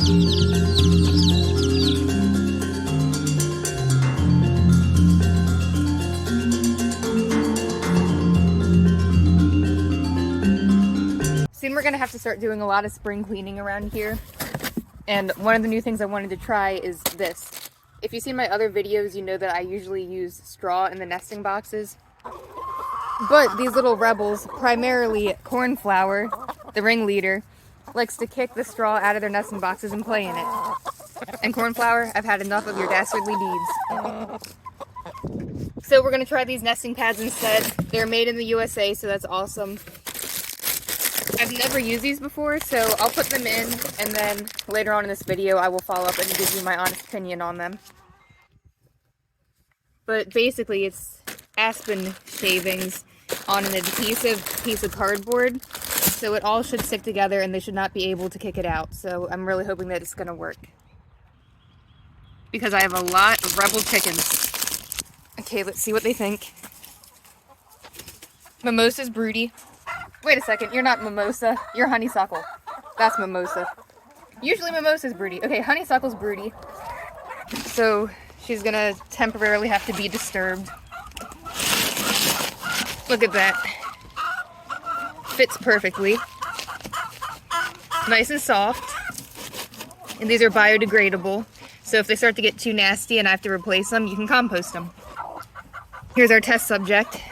Soon we're gonna have to start doing a lot of spring cleaning around here. And one of the new things I wanted to try is this. If you've seen my other videos, you know that I usually use straw in the nesting boxes. But these little rebels, primarily Cornflower, the ringleader, likes to kick the straw out of their nesting boxes and play in it. And Cornflower, I've had enough of your dastardly deeds. So we're gonna try these nesting pads instead. They're made in the USA, so that's awesome. I've never used these before, so I'll put them in, and then later on in this video I will follow up and give you my honest opinion on them. But basically it's aspen shavings on an adhesive piece of cardboard, so it all should stick together and they should not be able to kick it out. So I'm really hoping that it's gonna work, because I have a lot of rebel chickens. Okay, let's see what they think. Mimosa's broody. Wait a second, you're not Mimosa, you're Honeysuckle. That's Mimosa. Usually Mimosa's broody. Okay, Honeysuckle's broody. So she's gonna temporarily have to be disturbed. Look at that. Fits perfectly. Nice and soft. And these are biodegradable. So if they start to get too nasty and I have to replace them, you can compost them. Here's our test subject.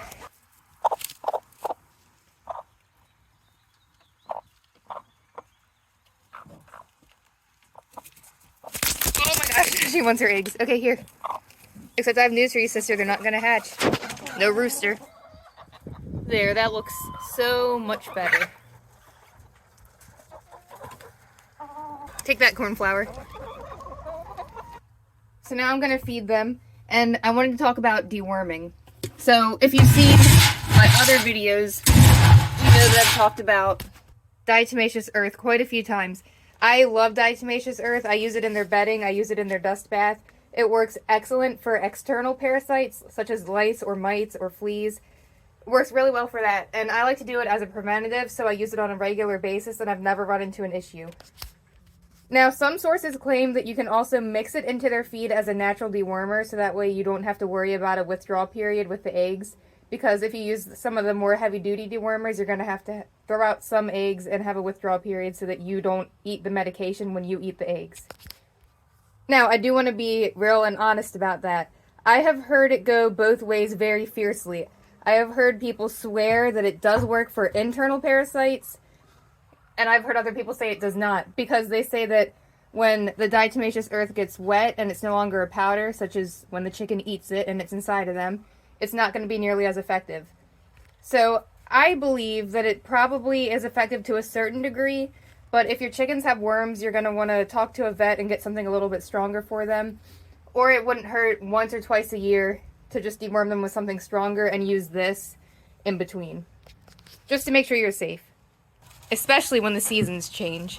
She wants her eggs. Okay, here. Except I have news for you, sister. They're not gonna hatch. No rooster. There, that looks so much better. Take that, Cornflower. So now I'm gonna feed them, and I wanted to talk about deworming. So if you've seen my other videos, you know that I've talked about diatomaceous earth quite a few times. I love diatomaceous earth. I use it in their bedding. I use it in their dust bath. It works excellent for external parasites, such as lice or mites or fleas. It works really well for that. And I like to do it as a preventative, so I use it on a regular basis, and I've never run into an issue. Now, some sources claim that you can also mix it into their feed as a natural dewormer, so that way you don't have to worry about a withdrawal period with the eggs. Because if you use some of the more heavy-duty dewormers, you're going to have to throw out some eggs and have a withdrawal period so that you don't eat the medication when you eat the eggs. Now, I do want to be real and honest about that. I have heard it go both ways very fiercely. I have heard people swear that it does work for internal parasites, and I've heard other people say it does not, because they say that when the diatomaceous earth gets wet and it's no longer a powder, such as when the chicken eats it and it's inside of them, it's not going to be nearly as effective. So I believe that it probably is effective to a certain degree, but if your chickens have worms, you're going to want to talk to a vet and get something a little bit stronger for them. Or it wouldn't hurt once or twice a year to just deworm them with something stronger and use this in between, just to make sure you're safe, especially when the seasons change.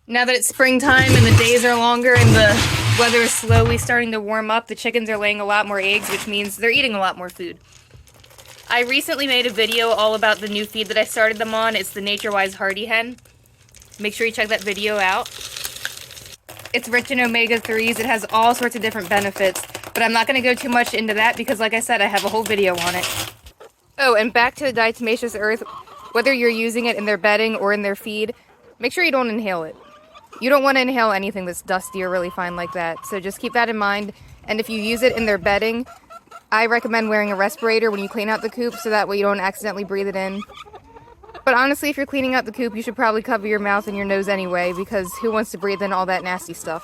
Now that it's springtime and the days are longer and the weather is slowly starting to warm up, the chickens are laying a lot more eggs, which means they're eating a lot more food. I recently made a video all about the new feed that I started them on. It's the Nature-Wise Hardy Hen. Make sure you check that video out. It's rich in omega-3s. It has all sorts of different benefits, but I'm not going to go too much into that because, like I said, I have a whole video on it. Oh, and back to the diatomaceous earth. Whether you're using it in their bedding or in their feed, make sure you don't inhale it. You don't want to inhale anything that's dusty or really fine like that, so just keep that in mind. And if you use it in their bedding, I recommend wearing a respirator when you clean out the coop, so that way you don't accidentally breathe it in. But honestly, if you're cleaning out the coop, you should probably cover your mouth and your nose anyway, because who wants to breathe in all that nasty stuff?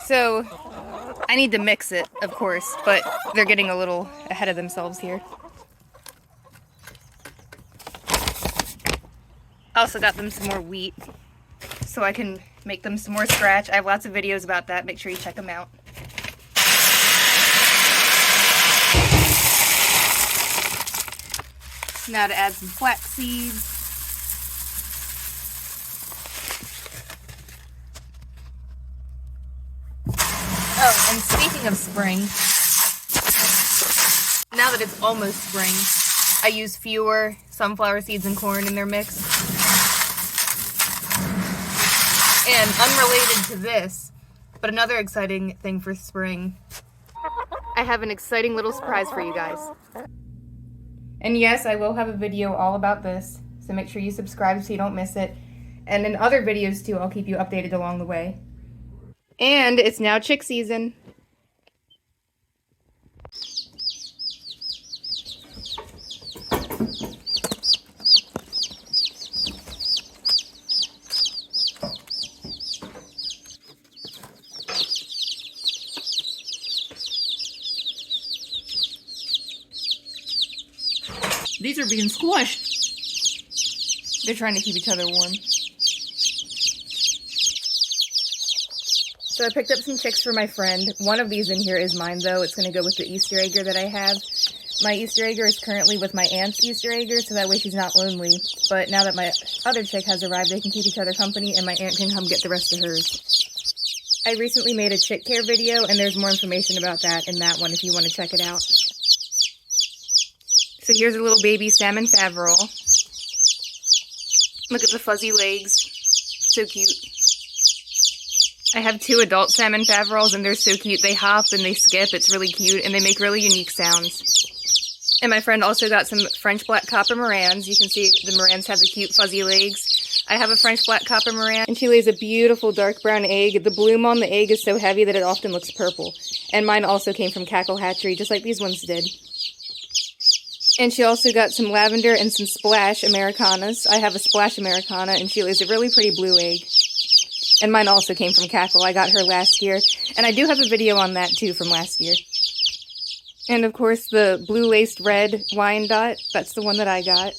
So, I need to mix it, of course, but they're getting a little ahead of themselves here. I also got them some more wheat, so I can make them some more scratch. I have lots of videos about that. Make sure you check them out. Now to add some flax seeds. Oh, and speaking of spring, now that it's almost spring, I use fewer sunflower seeds and corn in their mix. And unrelated to this, but another exciting thing for spring, I have an exciting little surprise for you guys. And yes, I will have a video all about this, so make sure you subscribe so you don't miss it. And in other videos too, I'll keep you updated along the way. And it's now chick season. These are being squished. They're trying to keep each other warm. So I picked up some chicks for my friend. One of these in here is mine, though. It's going to go with the Easter egger that I have. My Easter egger is currently with my aunt's Easter egger, so that way she's not lonely. But now that my other chick has arrived, they can keep each other company, and my aunt can come get the rest of hers. I recently made a chick care video, and there's more information about that in that one if you want to check it out. So here's a little baby salmon faverol. Look at the fuzzy legs. So cute. I have 2 adult salmon faverols, and they're so cute. They hop and they skip. It's really cute, and they make really unique sounds. And my friend also got some French black copper morans. You can see the morans have the cute fuzzy legs. I have a French black copper moran, and she lays a beautiful dark brown egg. The bloom on the egg is so heavy that it often looks purple. And mine also came from Cackle Hatchery, just like these ones did. And she also got some lavender and some splash Americanas. I have a splash Americana, and she lays a really pretty blue egg. And mine also came from Cackle. I got her last year. And I do have a video on that, too, from last year. And, of course, the blue-laced red Wyandotte. That's the one that I got.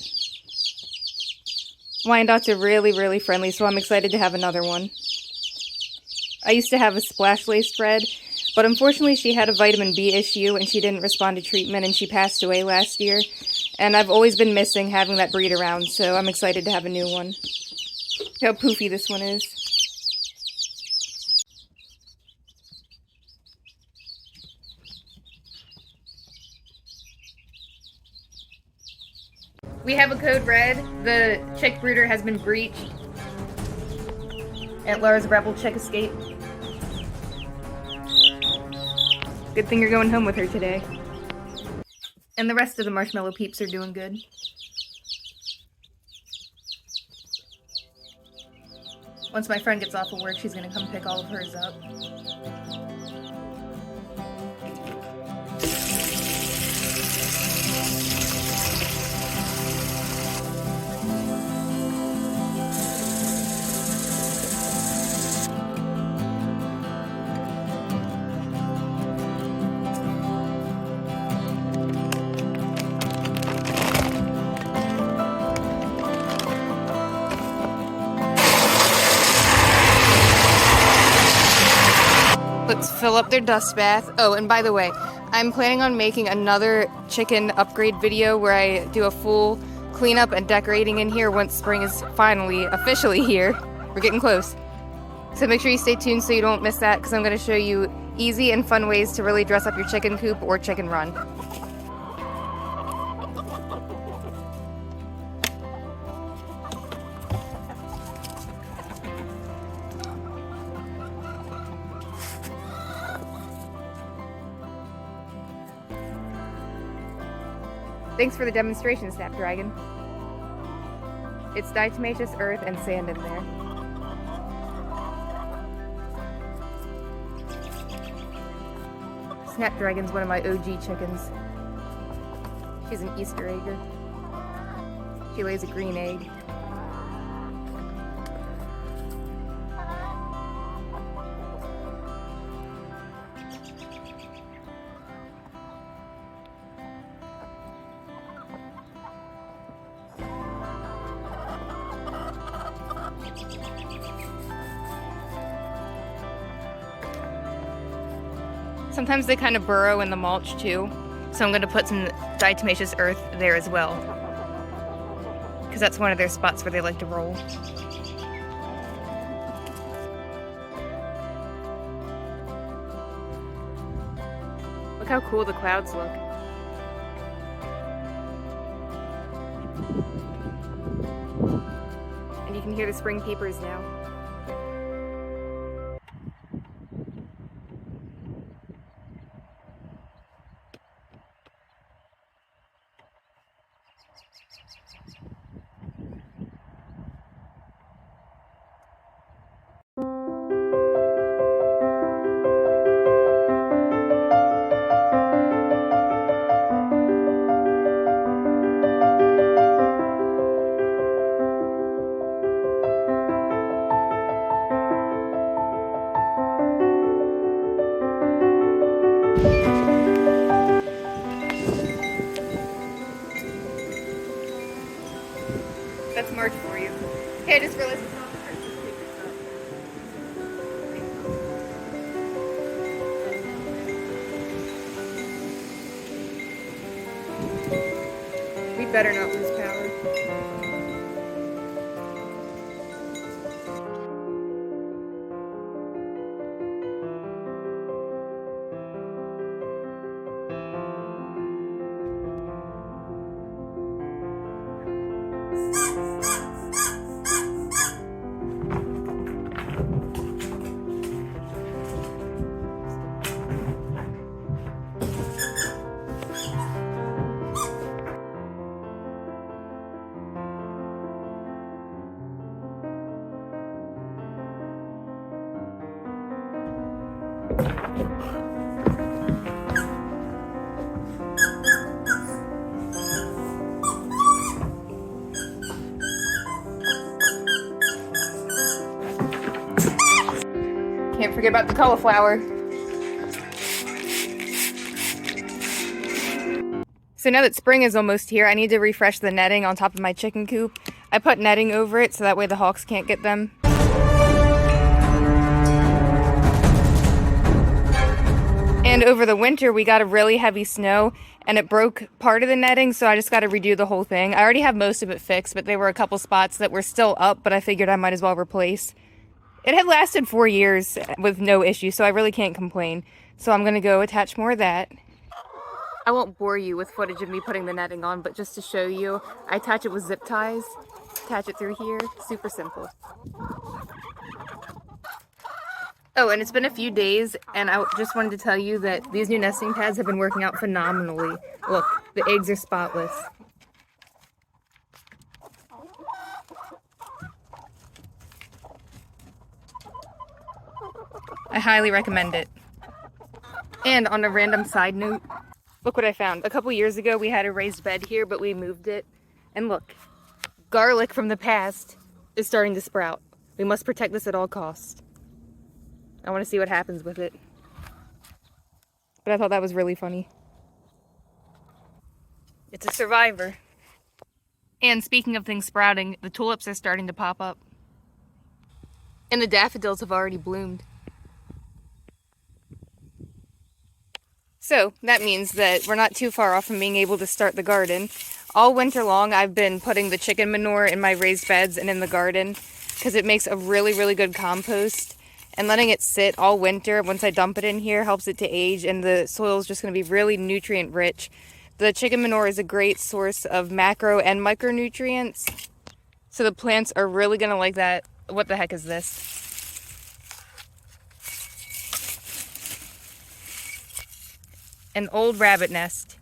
Wyandottes are really, really friendly, so I'm excited to have another one. I used to have a splash-laced red, but unfortunately she had a vitamin B issue and she didn't respond to treatment and she passed away last year. And I've always been missing having that breed around, so I'm excited to have a new one. Look how poofy this one is. We have a code red. The chick brooder has been breached. At Laura's rebel chick escape. Good thing you're going home with her today. And the rest of the marshmallow peeps are doing good. Once my friend gets off of work, she's gonna come pick all of hers up. Let's fill up their dust bath. Oh, and by the way, I'm planning on making another chicken upgrade video where I do a full cleanup and decorating in here once spring is finally officially here. We're getting close. So make sure you stay tuned so you don't miss that, because I'm going to show you easy and fun ways to really dress up your chicken coop or chicken run. Thanks for the demonstration, Snapdragon. It's diatomaceous earth and sand in there. Snapdragon's one of my OG chickens. She's an Easter egger. She lays a green egg. Sometimes they kind of burrow in the mulch too, so I'm going to put some diatomaceous earth there as well, because that's one of their spots where they like to roll. Look how cool the clouds look. And you can hear the spring peepers now. you. Hey, I just realized it's not the first to pick this up. We better not lose power. Can't forget about the cauliflower. So now that spring is almost here, I need to refresh the netting on top of my chicken coop. I put netting over it so that way the hawks can't get them. And over the winter, we got a really heavy snow and it broke part of the netting, so I just got to redo the whole thing. I already have most of it fixed, but there were a couple spots that were still up, but I figured I might as well replace. It had lasted 4 years with no issue, so I really can't complain. So I'm going to go attach more of that. I won't bore you with footage of me putting the netting on, but just to show you, I attach it with zip ties. Attach it through here. Super simple. Oh, and it's been a few days, and I just wanted to tell you that these new nesting pads have been working out phenomenally. Look, the eggs are spotless. I highly recommend it. And on a random side note, look what I found. A couple years ago, we had a raised bed here, but we moved it. And look, garlic from the past is starting to sprout. We must protect this at all costs. I want to see what happens with it. But I thought that was really funny. It's a survivor. And speaking of things sprouting, the tulips are starting to pop up. And the daffodils have already bloomed. So that means that we're not too far off from being able to start the garden. All winter long, I've been putting the chicken manure in my raised beds and in the garden because it makes a really, really good compost. And letting it sit all winter, once I dump it in here, helps it to age, and the soil is just going to be really nutrient rich. The chicken manure is a great source of macro and micronutrients, so the plants are really going to like that. What the heck is this? An old rabbit nest.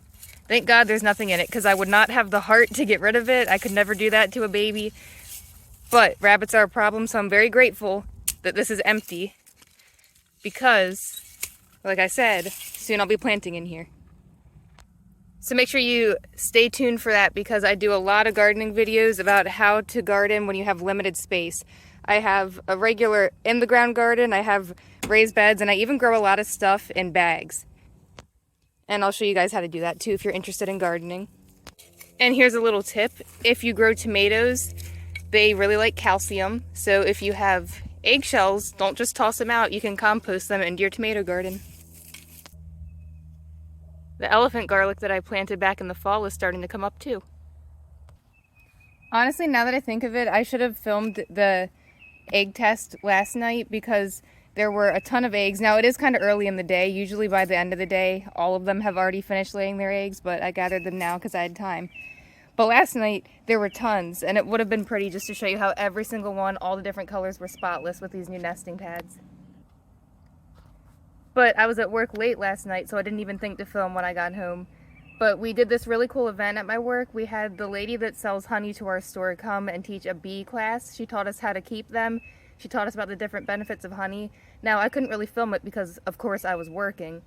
Thank God there's nothing in it, because I would not have the heart to get rid of it. I could never do that to a baby. But rabbits are a problem, so I'm very grateful that this is empty, because, like I said, soon I'll be planting in here. So make sure you stay tuned for that, because I do a lot of gardening videos about how to garden when you have limited space. I have a regular in-the-ground garden, I have raised beds, and I even grow a lot of stuff in bags. And I'll show you guys how to do that too if you're interested in gardening. And here's a little tip. If you grow tomatoes, they really like calcium, so if you have eggshells, don't just toss them out. You can compost them into your tomato garden. The elephant garlic that I planted back in the fall is starting to come up too. Honestly, now that I think of it, I should have filmed the egg test last night because there were a ton of eggs. Now, it is kind of early in the day. Usually by the end of the day, all of them have already finished laying their eggs, but I gathered them now because I had time. But last night, there were tons, and it would have been pretty just to show you how every single one, all the different colors were spotless with these new nesting pads. But I was at work late last night, so I didn't even think to film when I got home. But we did this really cool event at my work. We had the lady that sells honey to our store come and teach a bee class. She taught us how to keep them. She taught us about the different benefits of honey. Now, I couldn't really film it because, of course, I was working.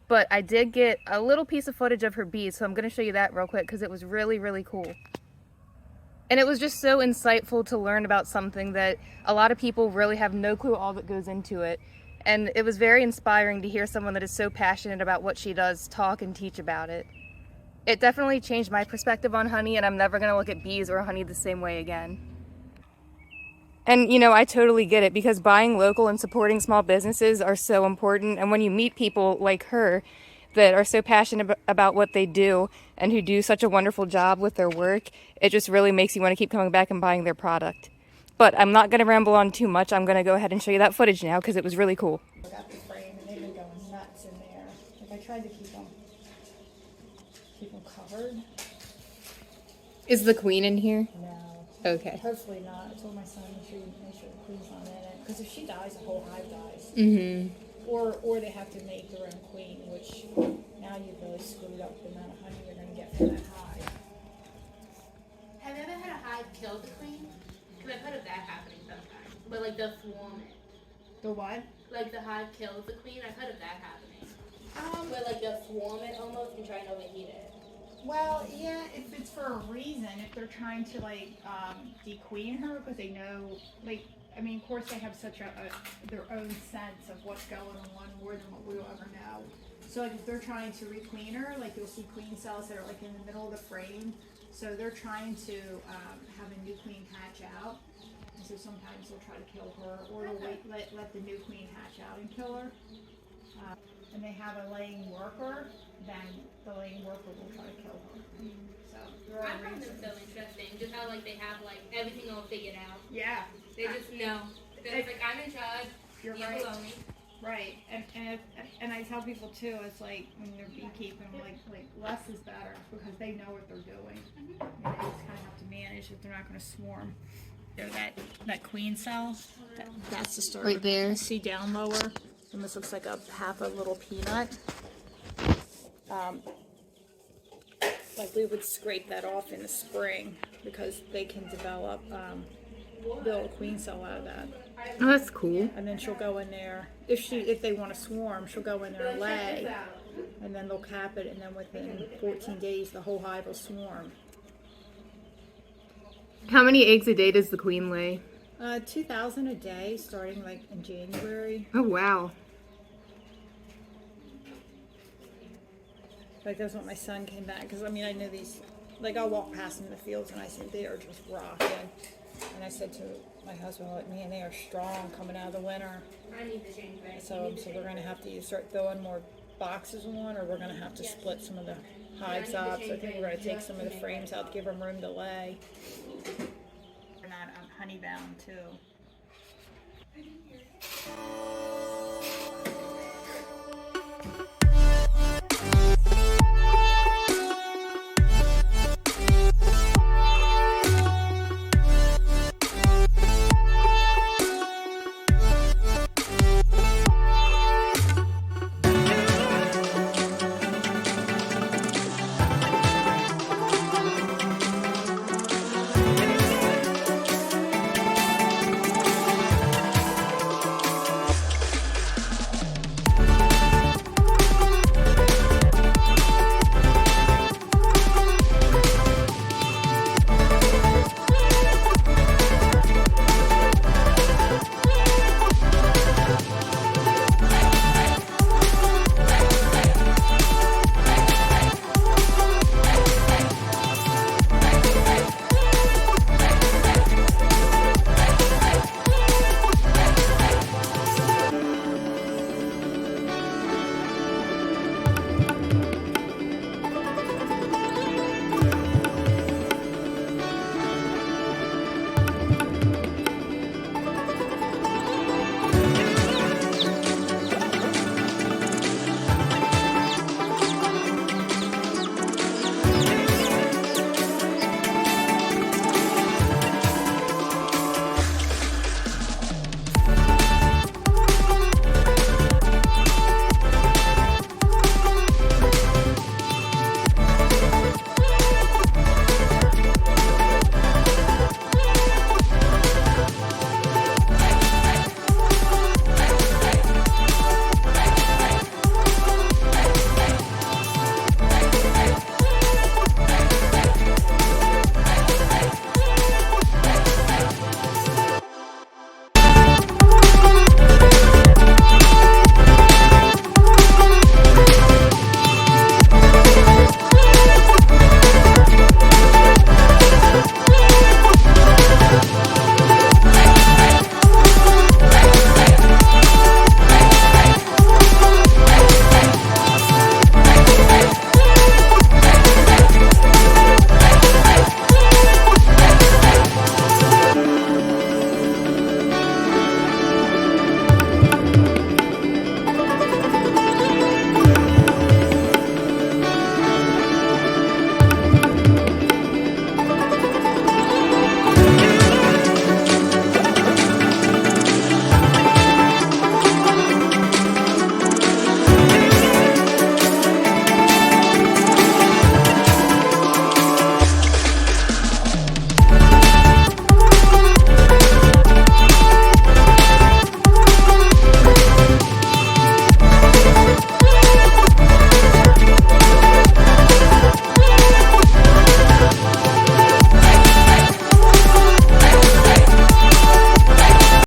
But I did get a little piece of footage of her bees, so I'm going to show you that real quick because it was really, really cool. And it was just so insightful to learn about something that a lot of people really have no clue all that goes into it. And it was very inspiring to hear someone that is so passionate about what she does talk and teach about it. It definitely changed my perspective on honey, and I'm never going to look at bees or honey the same way again. And, you know, I totally get it because buying local and supporting small businesses are so important. And when you meet people like her that are so passionate about what they do and who do such a wonderful job with their work, it just really makes you want to keep coming back and buying their product. But I'm not going to ramble on too much. I'm going to go ahead and show you that footage now because it was really cool. I got the frame and they've been going nuts in there. Like I tried to keep them covered. Is the queen in here? No. Okay. Hopefully not. I told my son make sure the queen's not in it. Because if she dies, the whole hive dies. Mm-hmm. Or they have to make their own queen, which now you've really screwed up the amount of honey you're going to get from that hive. Have you ever had a hive kill the queen? Because I've heard of that happening sometimes. But like they'll swarm it. The what? Like the hive kills the queen. I've heard of that happening. Where like they'll swarm it almost and try and overheat it. Well, yeah, if it's for a reason, if they're trying to like dequeen her because they know, like, I mean, of course they have such their own sense of what's going on more than what we'll ever know. So like if they're trying to requeen her, like you'll see queen cells that are like in the middle of the frame. So they're trying to have a new queen hatch out. And so sometimes they'll try to kill her, or they'll let the new queen hatch out and kill her. And they have a laying worker, then the laying worker will try to kill her. So there I are find them reasons. so interesting. Just how like they have like everything all figured out. Yeah, They just know. It's like I'm in charge. you're You right. below me. Right, and I tell people too, it's like when they're beekeeping, like less is better because they know what they're doing. And they just kind of have to manage that they're not going to swarm. There, that queen cell, that's the start. Right there. See down lower, almost looks like a half a little peanut. Like we would scrape that off in the spring because they can develop, build a queen cell out of that. Oh, that's cool. And then she'll go in there, if they want to swarm, she'll go in there and lay, and then they'll cap it, and then within 14 days, the whole hive will swarm. How many eggs a day does the queen lay? 2,000 a day, starting like in January. Oh, wow. Like that's what my son came back, because I mean, I know these, like I'll walk past them in the fields, and I said, they are just rocking. And I said to my husband, like, man, they are strong coming out of the winter. I need to change that. So we're going to have to either start throwing more boxes on, or we're going to have to split some of the hives up. So I think we're going to take some of the frames out to give them room to lay. They're not honey bound too.